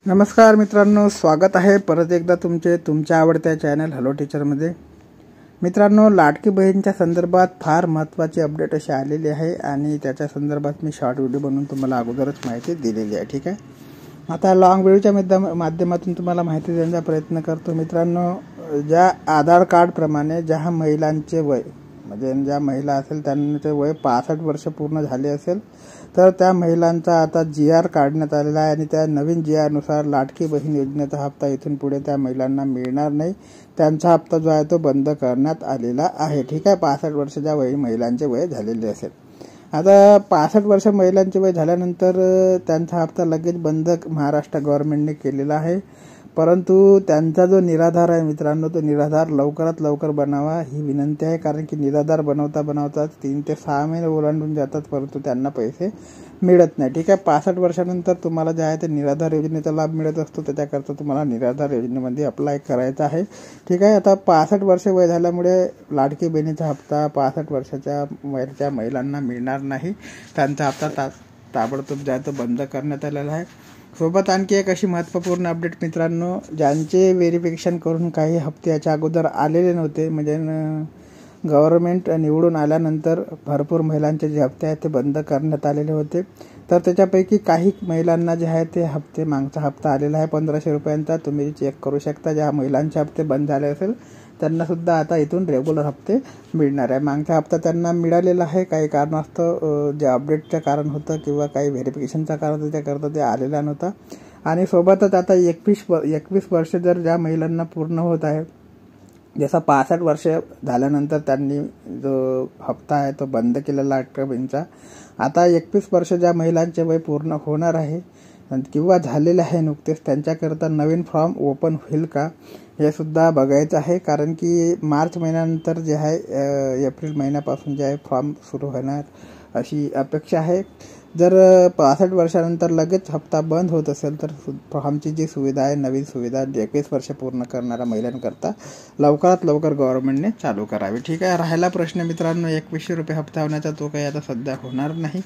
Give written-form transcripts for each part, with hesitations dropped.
नमस्कार मित्रांनो, स्वागत आहे परत एकदा तुमच्या आवडत्या चॅनल हॅलो टीचरमध्ये। मित्रांनो, लाडकी बहीणच्या संदर्भात फार महत्त्वाची अपडेट अशी आलेली आहे आणि त्याच्या संदर्भात मी शॉर्ट व्हिडिओ बनवून तुम्हाला अगोदरच माहिती दिलेली आहे। ठीक आहे, आता लॉंग व्हिडिओच्या माध्यमातून तुम्हाला माहिती देण्याचा प्रयत्न करतो। मित्रांनो, ज्या आधार कार्ड प्रमाणे ज्या महिलांचे वय म्हणजे ज्या महिला असेल त्यांचे वय 65 वर्ष पूर्ण झाले असेल तर त्या महिलांचा आता GR काढण्यात आलेला आहे आणि त्या नवीन GR नुसार लाडकी बहीण योजनेचा हप्ता इथून पुढे त्या महिलांना मिळणार नाही। त्यांचा हप्ता जो आहे तो बंद करण्यात आलेला आहे। ठीक आहे, 65 वर्षाच्या महिलांचे वय झालेले असेल। आता 65 वर्ष महिलांचे वय झाल्यानंतर त्यांचा हप्ता लगेच बंद महाराष्ट्र गव्हर्नमेंटने केलेला आहे, परंतु त्यांचा जो निराधार आहे मित्रांनो, तो निराधार लवकरात लवकर बनावा ही विनंती आहे। कारण की निराधार बनवता 3 ते 6 महिने ओलांडून जातात परंतु त्यांना पैसे मिळत नाही। ठीक आहे, 65 वर्षानंतर तुम्हाला जे आहे ते निराधार योजनेचा लाभ मिळत असतो, त्याच्याकरता तुम्हाला निराधार योजनेमध्ये अप्लाय करायचा आहे। ठीक आहे, आता 65 वर्ष वय झाल्यामुळे लाडकी बहिणीचा हप्ता 65 वर्षाच्या वयाच्या महिलांना मिळणार नाही। त्यांचा हप्ता ताबडतोब जे आहे तो बंद करण्यात आलेला आहे। सोबत आणखी एक अशी महत्त्वपूर्ण अपडेट मित्रांनो, ज्यांचे व्हेरिफिकेशन करून काही हप्ते याच्या अगोदर आलेले नव्हते, म्हणजे गव्हर्नमेंट निवडून आल्यानंतर भरपूर महिलांचे जे हप्ते आहेत ते बंद करण्यात आलेले होते, तर त्याच्यापैकी काही महिलांना जे आहे ते हप्ते मागचा हप्ता आलेला आहे 1500 रुपयांचा, तुम्ही चेक करू शकता। ज्या महिलांचे हप्ते बंद झाले असेल त्यांना सुद्धा आता इथून रेग्युलर हप्ते मिळणार आहे। मागचा हप्ता त्यांना मिळालेला आहे, काही कारणास्तव जे अपडेटचं कारण होतं किंवा काही व्हेरिफिकेशनचं कारण होतं त्याकरता ते आलेला नव्हता। आणि सोबतच आता 21 वर्ष जर ज्या महिलांना पूर्ण होत आहे, जसा 65 वर्ष झाल्यानंतर त्यांनी जो हप्ता आहे तो बंद केलेला लाडकी बहीणचा, आता 21 वर्ष ज्या महिलांचे वय पूर्ण होणार आहे किंवा झालेले आहे नुकतेच, त्यांच्याकरता नवीन फॉर्म ओपन होईल का हे सुद्धा बघायचं आहे। कारण की मार्च महिन्यानंतर जे आहे एप्रिल महिन्यापासून जे आहे फॉर्म सुरू होणार अशी अपेक्षा आहे। जर 65 वर्षानंतर लगेच हप्ता बंद होत असेल तर फॉर्मची जी सुविधा आहे, नवीन सुविधा 21 वर्ष पूर्ण करणाऱ्या महिलांकरता लवकरात लवकर गव्हर्नमेंटने चालू करावी। ठीक आहे, राहिला प्रश्न मित्रांनो 2100 रुपये हप्ता होण्याचा, तो काही आता सध्या होणार नाही।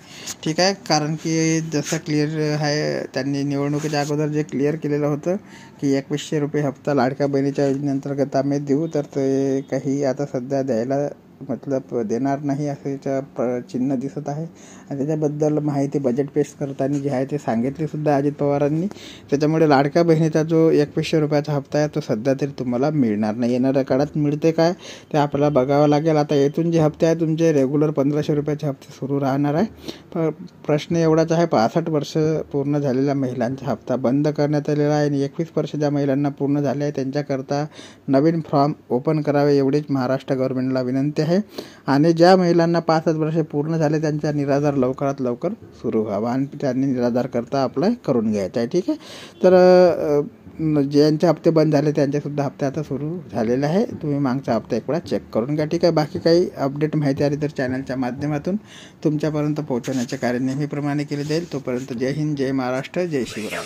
ठीक आहे, कारण की जसं क्लिअर आहे त्यांनी निवडणुकीच्या अगोदर जे क्लिअर केलेलं होतं की 2100 रुपये हप्ता लाडक्या बहिणीच्या योजनेअंतर्गत आम्ही देऊ, तर ते काही आता सध्या द्यायला देणार नाही असं चिन्ह दिसत आहे। आणि त्याच्याबद्दल माहिती बजेट पेश करताना जी आहे ते सांगितली सुद्धा अजित पवारांनी। त्याच्यामुळे लाडक्या बहिणीचा जो 2100 रुपयाचा हप्ता आहे तो सध्या तरी तुम्हाला मिळणार नाही। येणाऱ्या काळात मिळते काय ते आपल्याला बघावं लागेल। आता येथून जे हप्ते आहे तुमचे रेग्युलर 1500 रुपयाचे हप्ते सुरू राहणार आहे। प्रश्न एवढाच आहे, 65 वर्ष पूर्ण झालेल्या महिलांचा हप्ता बंद करण्यात आलेला आहे आणि 21 वर्ष ज्या महिलांना पूर्ण झाले आहे त्यांच्याकरता नवीन फॉर्म ओपन करावे एवढीच महाराष्ट्र गव्हर्नमेंटला विनंती आहे। आणि ज्या महिलांना 65 वर्ष पूर्ण झाले त्यांचा निराधार लवकरात लवकर सुरू व्हावा आणि त्यांनी निराधार करता अप्लाय करून घ्यायचा आहे। ठीक आहे, तर ज्यांचे हप्ते बंद झाले त्यांचे सुद्धा हप्ते आता सुरू झालेले आहे। तुम्ही मागचा हप्ता एक वेळा चेक करून घ्या। ठीक आहे, बाकी काही अपडेट माहिती आली तर चॅनलच्या माध्यमातून तुमच्यापर्यंत पोहोचवण्याचे कार्य नेहमीप्रमाणे केले जाईल। तोपर्यंत जय हिंद, जय महाराष्ट्र, जय शिवराय।